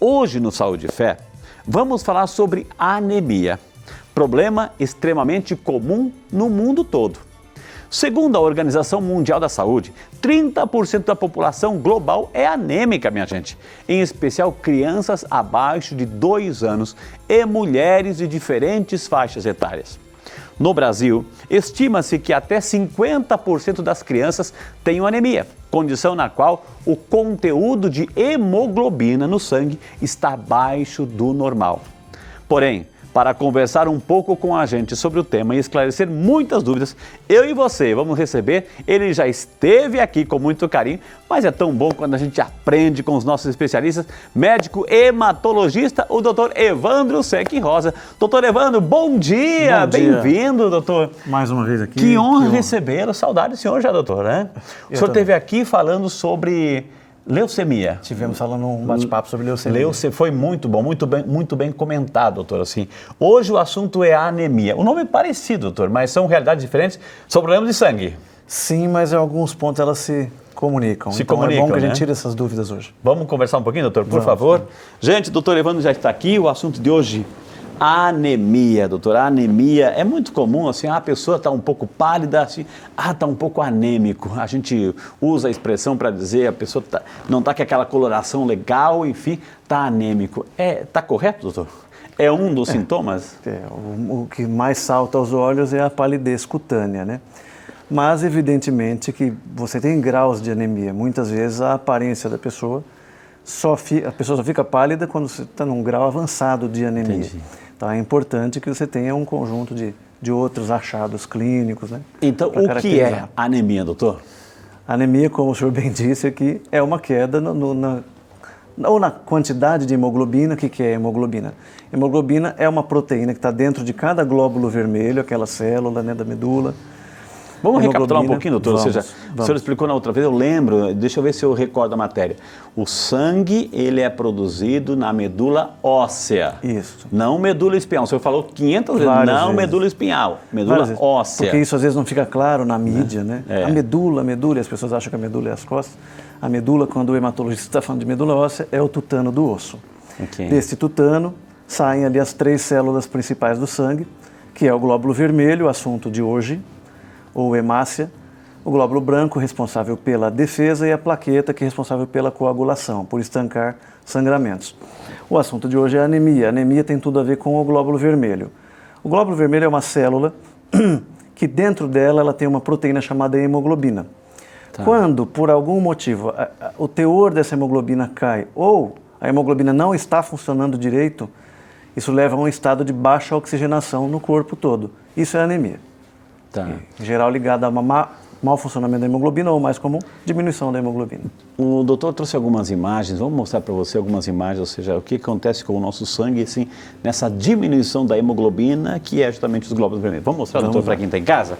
Hoje no Saúde e Fé, vamos falar sobre anemia, problema extremamente comum no mundo todo. Segundo a Organização Mundial da Saúde, 30% da população global é anêmica, minha gente. Em especial crianças abaixo de 2 anos e mulheres de diferentes faixas etárias. No Brasil, estima-se que até 50% das crianças tenham anemia, condição na qual o conteúdo de hemoglobina no sangue está abaixo do normal. Porém, para conversar um pouco com a gente sobre o tema e esclarecer muitas dúvidas, eu e você vamos receber, ele já esteve aqui com muito carinho, mas é tão bom quando a gente aprende com os nossos especialistas, médico hematologista, o doutor Evandro Secchi Rosa. Doutor Evandro, bom dia, bem-vindo, doutor. Mais uma vez aqui. Que honra recebê-lo, saudade do senhor já, doutor, né? O senhor esteve aqui falando sobre leucemia. Tivemos falando um bate-papo sobre leucemia. Foi muito bom, muito bem comentado, doutor. Assim. Hoje o assunto é anemia. O nome é parecido, doutor, mas são realidades diferentes. São problemas de sangue. Sim, mas em alguns pontos elas se comunicam. Então é bom que a gente tire essas dúvidas hoje. Vamos conversar um pouquinho, doutor, por favor? Gente, o doutor Evandro já está aqui. O assunto de hoje, anemia, doutor. A anemia é muito comum, assim, a pessoa está um pouco pálida, assim, está um pouco anêmico. A gente usa a expressão para dizer a pessoa não está com aquela coloração legal, enfim, está anêmico. Está correto, doutor? É um dos sintomas? O que mais salta aos olhos é a palidez cutânea, né? Mas, evidentemente, que você tem graus de anemia. Muitas vezes a aparência da pessoa a pessoa só fica pálida quando você está num grau avançado de anemia. Entendi. Então é importante que você tenha um conjunto de outros achados clínicos, né? Então, o que é anemia, doutor? A anemia, como o senhor bem disse aqui, é uma queda na quantidade de hemoglobina. O que é hemoglobina? Hemoglobina é uma proteína que está dentro de cada glóbulo vermelho, aquela célula, né, da medula. Vamos recapitular um pouquinho, doutor? O senhor explicou na outra vez, eu lembro, deixa eu ver se eu recordo a matéria. O sangue, ele é produzido na medula óssea. Isso. Não medula espinhal. O senhor falou 500 vezes, não medula espinhal, medula óssea. Porque isso às vezes não fica claro na mídia, né? A medula, e as pessoas acham que a medula é as costas. A medula, quando o hematologista está falando de medula óssea, é o tutano do osso. Okay. Desse tutano, saem ali as 3 células principais do sangue, que é o glóbulo vermelho, o assunto de hoje, ou hemácia, o glóbulo branco, responsável pela defesa, e a plaqueta, que é responsável pela coagulação, por estancar sangramentos. O assunto de hoje é a anemia. A anemia tem tudo a ver com o glóbulo vermelho. O glóbulo vermelho é uma célula que dentro dela ela tem uma proteína chamada hemoglobina. Tá. Quando, por algum motivo, o teor dessa hemoglobina cai ou a hemoglobina não está funcionando direito, isso leva a um estado de baixa oxigenação no corpo todo. Isso é anemia. Tá. Em geral ligado a mau funcionamento da hemoglobina ou, mais comum, diminuição da hemoglobina. O doutor trouxe algumas imagens, vamos mostrar para você algumas imagens, ou seja, o que acontece com o nosso sangue, assim, nessa diminuição da hemoglobina, que é justamente os glóbulos vermelhos. Vamos mostrar, doutor, para quem está em casa?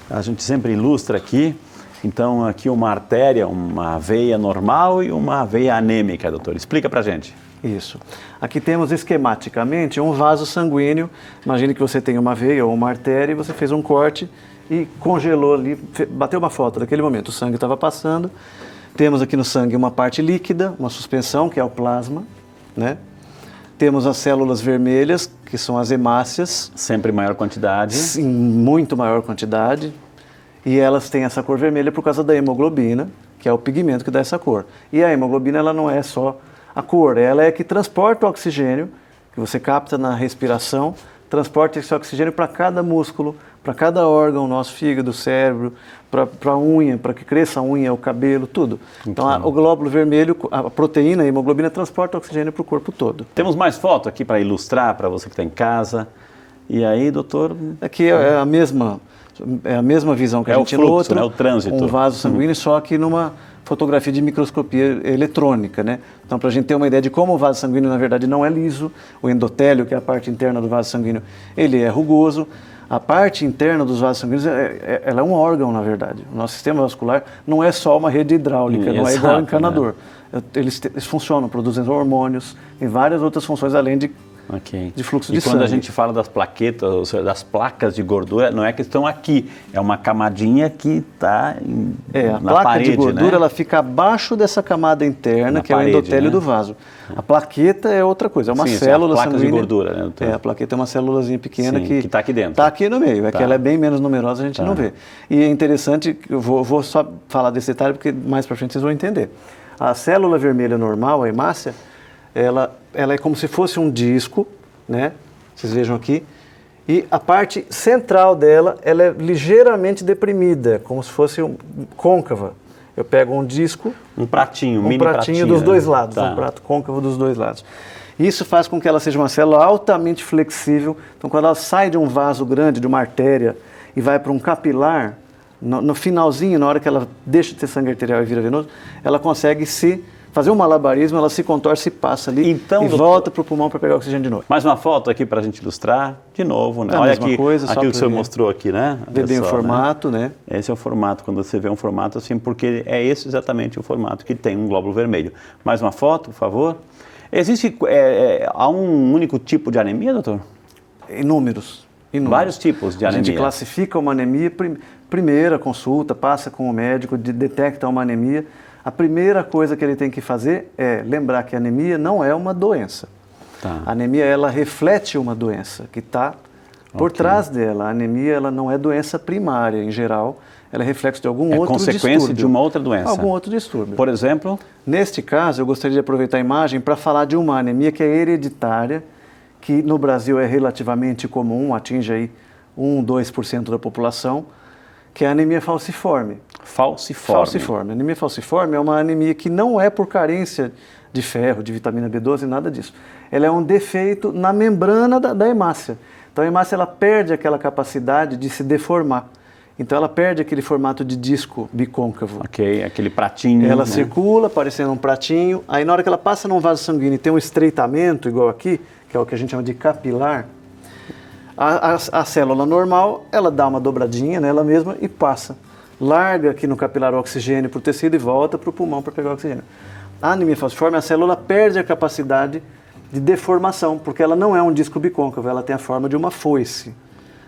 A gente sempre ilustra aqui, então aqui uma artéria, uma veia normal e uma veia anêmica, doutor. Explica para a gente. Isso. Aqui temos esquematicamente um vaso sanguíneo. Imagine que você tem uma veia ou uma artéria e você fez um corte e congelou ali, bateu uma foto daquele momento. O sangue estava passando. Temos aqui no sangue uma parte líquida, uma suspensão, que é o plasma, né? Temos as células vermelhas, que são as hemácias. Sempre em maior quantidade. Sim, muito maior quantidade. E elas têm essa cor vermelha por causa da hemoglobina, que é o pigmento que dá essa cor. E a hemoglobina, ela não é só a cor, ela é que transporta o oxigênio, que você capta na respiração, transporta esse oxigênio para cada músculo, para cada órgão, nosso fígado, cérebro, para a unha, para que cresça a unha, o cabelo, tudo. Então, o glóbulo vermelho, a proteína, a hemoglobina, transporta o oxigênio para o corpo todo. Temos mais foto aqui para ilustrar para você que está em casa. E aí, doutor? Aqui é a mesma visão que a gente fluxo, no outro, né? O trânsito. Um vaso sanguíneo, só que numa fotografia de microscopia eletrônica, né? Então, para a gente ter uma ideia de como o vaso sanguíneo, na verdade, não é liso, o endotélio, que é a parte interna do vaso sanguíneo, ele é rugoso. A parte interna dos vasos sanguíneos, ela é um órgão, na verdade. O nosso sistema vascular não é só uma rede hidráulica, não é igual ao encanador. Né? Eles funcionam, produzem hormônios, tem várias outras funções, além de Ok. de fluxo e de sangue. quando a gente fala das plaquetas, ou seja, das placas de gordura, não é que estão aqui, é uma camadinha que está A na placa parede, de gordura né? ela fica abaixo dessa camada interna, Na que é o parede, endotélio né? do vaso. A plaqueta é outra coisa, é uma Sim, célula as placas de sanguínea. gordura, né, doutor? A plaqueta é uma célulazinha pequena Sim, que que tá aqui dentro. Está aqui no meio, é Tá. que ela é bem menos numerosa, a gente Tá. não vê. E é interessante, eu vou só falar desse detalhe, porque mais para frente vocês vão entender. A célula vermelha normal, a hemácia, ela é como se fosse um disco, né? Vocês vejam aqui. E a parte central dela, ela é ligeiramente deprimida, como se fosse côncava. Eu pego um disco, Um pratinho, um mini pratinho dos dois né? lados, Tá. um prato côncavo dos dois lados. Isso faz com que ela seja uma célula altamente flexível. Então, quando ela sai de um vaso grande, de uma artéria, e vai para um capilar, no finalzinho, na hora que ela deixa de ser sangue arterial e vira venoso, ela consegue fazer um malabarismo, ela se contorce e passa ali Então, e doutor, volta para o pulmão para pegar oxigênio de novo. Mais uma foto aqui para a gente ilustrar, de novo, né? É a Olha mesma aqui, coisa, só aquilo que pra o senhor ver. mostrou aqui, né? Vê Olha bem o só, formato, né? Esse é o formato, quando você vê um formato assim, porque é esse exatamente o formato que tem um glóbulo vermelho. Mais uma foto, por favor. Existe, há um único tipo de anemia, doutor? Inúmeros. Vários tipos de A anemia. gente classifica uma anemia, primeira consulta, passa com o médico, detecta uma anemia. A primeira coisa que ele tem que fazer é lembrar que a anemia não é uma doença. Tá. A anemia, ela reflete uma doença que está por trás dela. A anemia, ela não é doença primária, em geral. Ela é reflexo de algum outro distúrbio. É consequência de uma outra doença. Algum outro distúrbio. Por exemplo? Neste caso, eu gostaria de aproveitar a imagem para falar de uma anemia que é hereditária, que no Brasil é relativamente comum, atinge aí 1, 2% da população, que é a anemia falciforme. Falciforme. A anemia falciforme é uma anemia que não é por carência de ferro, de vitamina B12, nada disso. Ela é um defeito na membrana da hemácia. Então a hemácia ela perde aquela capacidade de se deformar. Então ela perde aquele formato de disco bicôncavo. Ok, aquele pratinho. Ela né? circula, parecendo um pratinho. Aí na hora que ela passa num vaso sanguíneo e tem um estreitamento, igual aqui, que é o que a gente chama de capilar, a célula normal, ela dá uma dobradinha nela mesma e passa. Larga aqui no capilar o oxigênio para o tecido e volta para o pulmão para pegar o oxigênio. A anemia falciforme, a célula perde a capacidade de deformação, porque ela não é um disco bicôncavo, ela tem a forma de uma foice.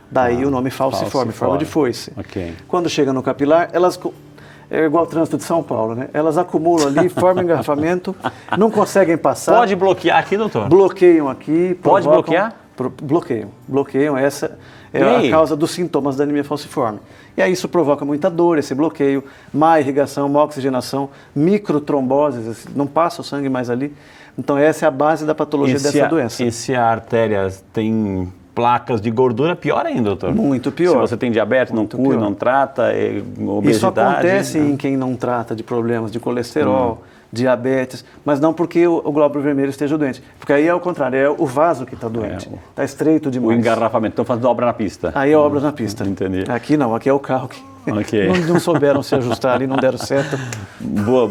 Daí o nome falciforme, forma de foice. Ok. Quando chega no capilar, é igual o trânsito de São Paulo, né? Elas acumulam ali, formam engarrafamento, não conseguem passar. Pode bloquear aqui, doutor? Bloqueiam aqui. Pode provocam- bloquear? Bloqueiam, essa é E a aí? causa dos sintomas da anemia falciforme. E aí isso provoca muita dor, esse bloqueio, má irrigação, má oxigenação, microtromboses, não passa o sangue mais ali. Então essa é a base da patologia dessa doença. E se a artéria tem placas de gordura, pior ainda, doutor? Muito pior. Se você tem diabetes, não cuida, pior. não trata, obesidade... Isso acontece né? em quem não trata de problemas de colesterol, diabetes, mas não porque o glóbulo vermelho esteja doente. Porque aí é o contrário, é o vaso que está doente. Está estreito O demais. engarrafamento. Então fazendo obra na pista. Aí é obra na pista. Entendi. Aqui não, aqui é o carro que Ok. não souberam se ajustar e não deram certo. Boa,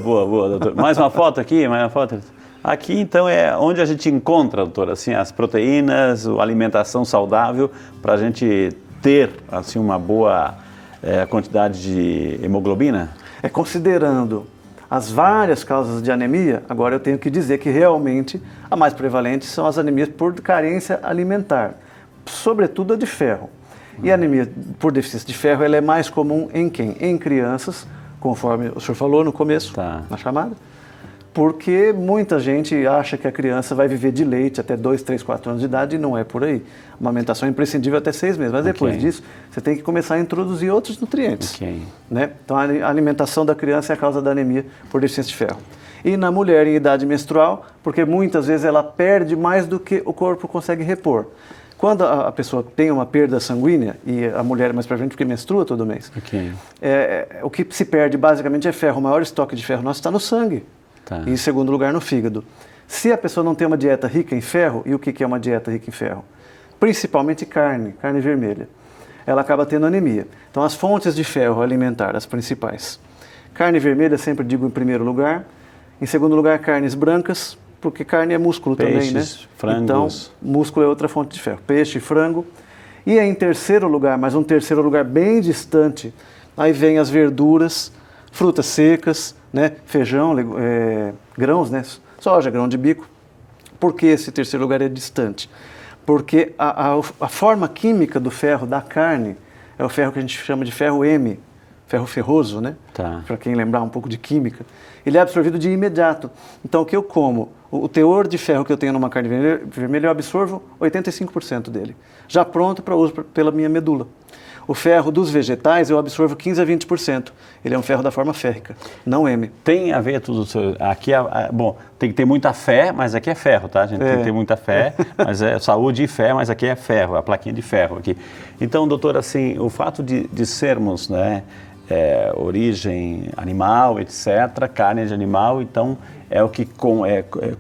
doutor. Mais uma foto aqui, mais uma foto. Aqui, então, é onde a gente encontra, doutor, assim, as proteínas, a alimentação saudável, para a gente ter, assim, uma boa quantidade de hemoglobina? É considerando as várias causas de anemia, agora eu tenho que dizer que realmente a mais prevalente são as anemias por carência alimentar, sobretudo a de ferro. E a anemia por deficiência de ferro, ela é mais comum em quem? Em crianças, conforme o senhor falou no começo, na chamada, porque muita gente acha que a criança vai viver de leite até 2, 3, 4 anos de idade e não é por aí. Uma alimentação é imprescindível até 6 meses, mas depois disso você tem que começar a introduzir outros nutrientes. Né? Então a alimentação da criança é a causa da anemia por deficiência de ferro. E na mulher em idade menstrual, porque muitas vezes ela perde mais do que o corpo consegue repor. Quando a pessoa tem uma perda sanguínea, e a mulher mais pra frente porque menstrua todo mês, o que se perde basicamente é ferro. O maior estoque de ferro nosso está no sangue. E em segundo lugar no fígado. Se a pessoa não tem uma dieta rica em ferro, e o que é uma dieta rica em ferro? Principalmente carne vermelha. Ela acaba tendo anemia. Então as fontes de ferro alimentar, as principais. Carne vermelha, sempre digo em primeiro lugar. Em segundo lugar, carnes brancas, porque carne é músculo também, né? Frangos. Então, músculo é outra fonte de ferro. Peixe, frango. E aí, em terceiro lugar, mas um terceiro lugar bem distante, aí vem as verduras, frutas secas, né? Feijão, grãos, né? Soja, grão de bico, Por que esse terceiro lugar é distante? Porque a forma química do ferro da carne é o ferro que a gente chama de ferro M, ferro ferroso, né? Tá. Para quem lembrar um pouco de química. Ele é absorvido de imediato. Então, o que eu como, o teor de ferro que eu tenho numa carne vermelha, eu absorvo 85% dele, já pronto para uso pela minha medula. O ferro dos vegetais eu absorvo 15 a 20%. Ele é um ferro da forma férrica, não M. Tem a ver tudo, aqui bom, tem que ter muita fé, mas aqui é ferro, tá? A gente tem que ter muita fé, mas é saúde e fé, mas aqui é ferro, a plaquinha de ferro aqui. Então, doutor, assim, o fato de sermos, né, origem animal, etc., carne de animal, então é o que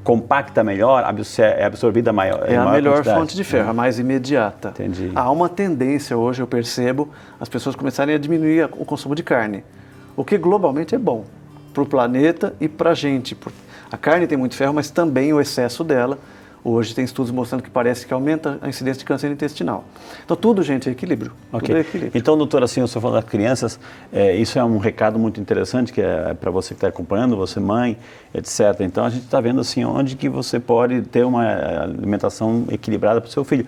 compacta melhor, é absorvida maior. É a melhor quantidade. fonte de ferro, a mais imediata. Entendi. Há uma tendência hoje, eu percebo, as pessoas começarem a diminuir o consumo de carne, o que globalmente é bom para o planeta e para a gente. A carne tem muito ferro, mas também o excesso dela. Hoje tem estudos mostrando que parece que aumenta a incidência de câncer intestinal. Então tudo, gente, é equilíbrio. Okay. Tudo é equilíbrio. Então, doutor, assim, eu estou falando das crianças, isso é um recado muito interessante, que é para você que está acompanhando, você mãe, etc. Então, a gente está vendo, assim, onde que você pode ter uma alimentação equilibrada para o seu filho.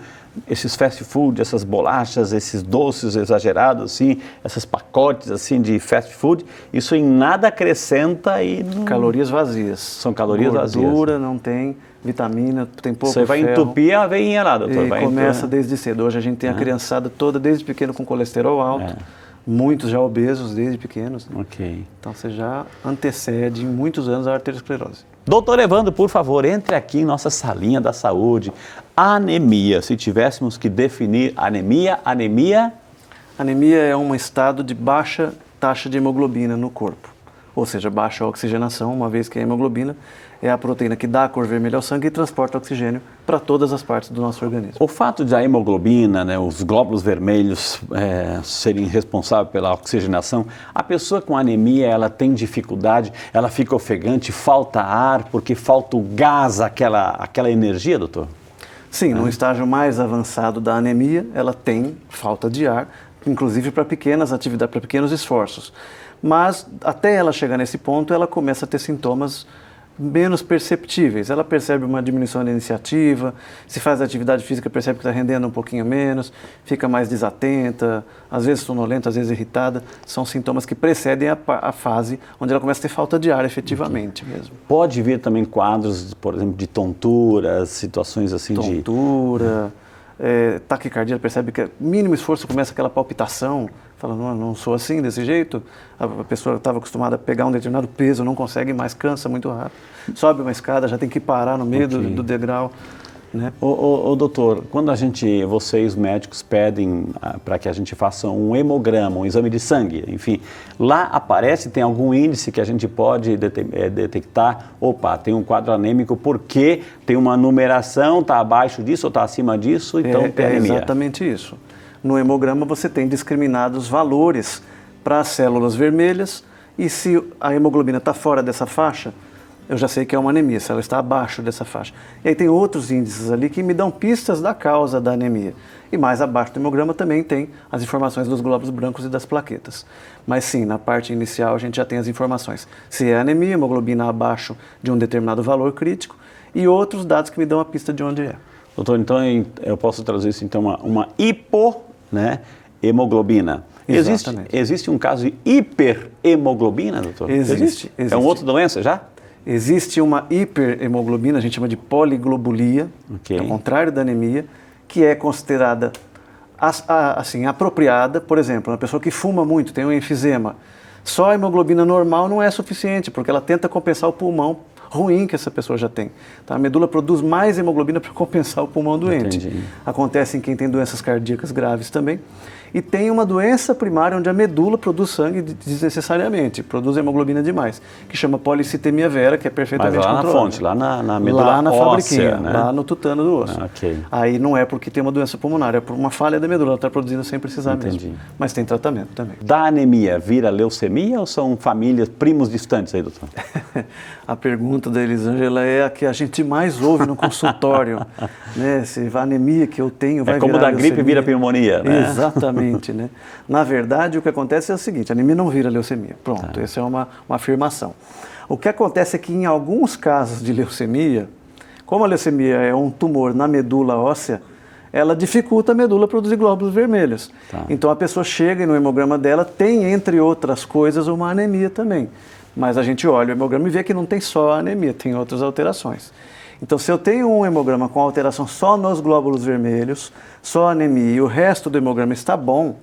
Esses fast food, essas bolachas, esses doces exagerados, assim, esses pacotes, assim, de fast food, isso em nada acrescenta e... Calorias vazias. São calorias vazias. Gordura, não tem vitamina, tem pouco ferro. Você vai entupir a veinha lá, doutor. E começa desde cedo. Hoje a gente tem a criançada toda desde pequeno com colesterol alto. Muitos já obesos desde pequenos. Ok. Então você já antecede em muitos anos a arteriosclerose. Doutor Evandro, por favor, entre aqui em nossa salinha da saúde. Anemia, se tivéssemos que definir anemia. Anemia é um estado de baixa taxa de hemoglobina no corpo. Ou seja, baixa oxigenação, uma vez que a hemoglobina é a proteína que dá a cor vermelha ao sangue e transporta oxigênio para todas as partes do nosso organismo. O fato de a hemoglobina, né, os glóbulos vermelhos serem responsáveis pela oxigenação, a pessoa com anemia, ela tem dificuldade, ela fica ofegante, falta ar, porque falta o gás, aquela energia, doutor? Sim, no estágio mais avançado da anemia, ela tem falta de ar, inclusive para pequenas atividades, para pequenos esforços. Mas até ela chegar nesse ponto, ela começa a ter sintomas menos perceptíveis. Ela percebe uma diminuição da iniciativa, se faz atividade física, percebe que está rendendo um pouquinho menos, fica mais desatenta, às vezes sonolenta, às vezes irritada. São sintomas que precedem a fase onde ela começa a ter falta de ar efetivamente mesmo. Pode vir também quadros, por exemplo, de tonturas, situações assim Tontura, taquicardia, percebe que mínimo esforço começa aquela palpitação, fala, não sou assim, desse jeito. A pessoa estava acostumada a pegar um determinado peso, não consegue mais, cansa muito rápido. Sobe uma escada, já tem que parar no meio do degrau. Né? Doutor, quando vocês médicos pedem para que a gente faça um hemograma, um exame de sangue, enfim, lá aparece, tem algum índice que a gente pode detectar, opa, tem um quadro anêmico porque tem uma numeração, está abaixo disso ou está acima disso, então tem anemia. É exatamente isso. No hemograma você tem discriminados valores para as células vermelhas e se a hemoglobina está fora dessa faixa, eu já sei que é uma anemia, se ela está abaixo dessa faixa. E aí tem outros índices ali que me dão pistas da causa da anemia. E mais abaixo do hemograma também tem as informações dos glóbulos brancos e das plaquetas. Mas sim, na parte inicial a gente já tem as informações. Se é anemia, hemoglobina abaixo de um determinado valor crítico e outros dados que me dão a pista de onde é. Doutor, então eu posso traduzir isso então uma hipohemoglobina. Existe um caso de hiperemoglobina, doutor? Existe. É uma outra doença já? Existe uma hiperemoglobina, a gente chama de poliglobulia, okay. É o contrário da anemia, que é considerada assim, apropriada, por exemplo, uma pessoa que fuma muito, tem um enfisema. Só a hemoglobina normal não é suficiente, porque ela tenta compensar o pulmão ruim que essa pessoa já tem. Tá? A medula produz mais hemoglobina para compensar o pulmão doente. Entendi. Acontece em quem tem doenças cardíacas graves também. E tem uma doença primária onde a medula produz sangue desnecessariamente, produz hemoglobina demais, que chama policitemia vera, que é perfeitamente controlada. Mas lá na fonte, lá na medula lá na óssea, fabriquinha, né? Lá no tutano do osso. Okay. Aí não é porque tem uma doença pulmonar, é por uma falha da medula, ela está produzindo sem precisar mesmo. Mas tem tratamento também. Da anemia vira leucemia ou são famílias, primos distantes aí, doutor? A pergunta da Elisângela é a que a gente mais ouve no consultório. Né? Se a anemia que eu tenho vai virar como da leucemia. gripe vira pneumonia, né? Exatamente, né? Na verdade, o que acontece é o seguinte, a anemia não vira leucemia. Pronto, essa é uma afirmação. O que acontece é que em alguns casos de leucemia, Como a leucemia é um tumor na medula óssea, ela dificulta a medula produzir glóbulos vermelhos. Tá. Então a pessoa chega e no hemograma dela tem, entre outras coisas, uma anemia também. Mas a gente olha o hemograma e vê que não tem só a anemia, tem outras alterações. Então, se eu tenho um hemograma com alteração só nos glóbulos vermelhos, só anemia, e o resto do hemograma está bom,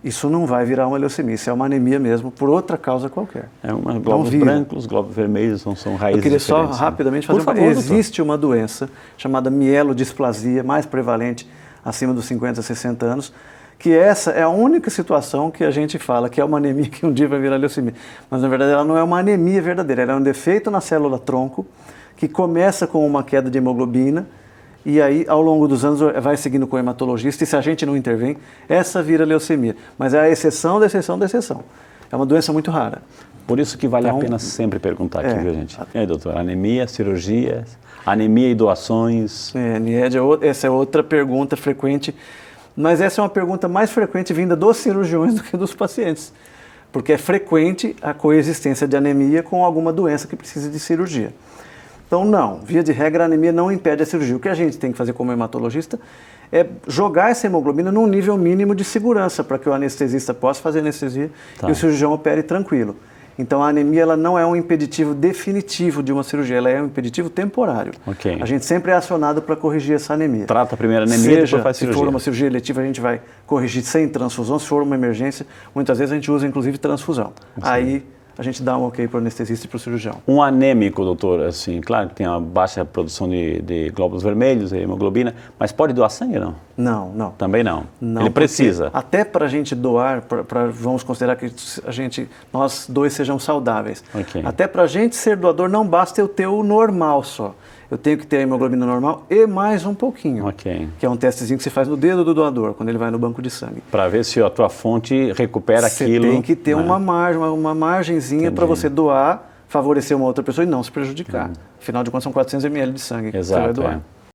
isso não vai virar uma leucemia, isso é uma anemia mesmo, por outra causa qualquer. É uma glóbulos brancos, glóbulos vermelhos são raízes Eu queria só diferentes, rapidamente fazer favor, existe uma doença chamada mielodisplasia, mais prevalente acima dos 50, 60 anos, que essa é a única situação que a gente fala que é uma anemia que um dia vai virar leucemia. Mas, na verdade, ela não é uma anemia verdadeira, ela é um defeito na célula-tronco, que começa com uma queda de hemoglobina e aí, ao longo dos anos, vai seguindo com o hematologista e se a gente não intervém, essa vira leucemia. Mas é a exceção da exceção da exceção. É uma doença muito rara. Por isso que vale Então, a pena sempre perguntar aqui, viu, gente? E aí, doutor, anemia, cirurgias, anemia e doações? Nied, essa é outra pergunta frequente, mas essa é uma pergunta mais frequente vinda dos cirurgiões do que dos pacientes. Porque é frequente a coexistência de anemia com alguma doença que precisa de cirurgia. Então, não, via de regra, a anemia não impede a cirurgia. O que a gente tem que fazer como hematologista é jogar essa hemoglobina num nível mínimo de segurança para que o anestesista possa fazer anestesia e o cirurgião opere tranquilo. Então, a anemia ela não é um impeditivo definitivo de uma cirurgia, ela é um impeditivo temporário. Okay. A gente sempre é acionado para corrigir essa anemia. Trata a primeira anemia e depois faz cirurgia. Se for uma cirurgia eletiva, a gente vai corrigir sem transfusão. Se for uma emergência, muitas vezes a gente usa, inclusive, transfusão. Aí a gente dá um ok para o anestesista e para o cirurgião. Um anêmico, doutor, assim, claro que tem uma baixa produção de glóbulos vermelhos e hemoglobina, mas pode doar sangue, não? Não. Também não? Não, ele precisa? Até para a gente doar, vamos considerar que nós dois sejamos saudáveis. Okay. Até para a gente ser doador, não basta eu ter o normal só. Eu tenho que ter a hemoglobina normal e mais um pouquinho. Okay. Que é um testezinho que você faz no dedo do doador, quando ele vai no banco de sangue. Para ver se a tua fonte recupera aquilo. Você tem que ter uma margenzinha para você doar, favorecer uma outra pessoa e não se prejudicar. Afinal de contas, são 400 ml de sangue que você vai doar.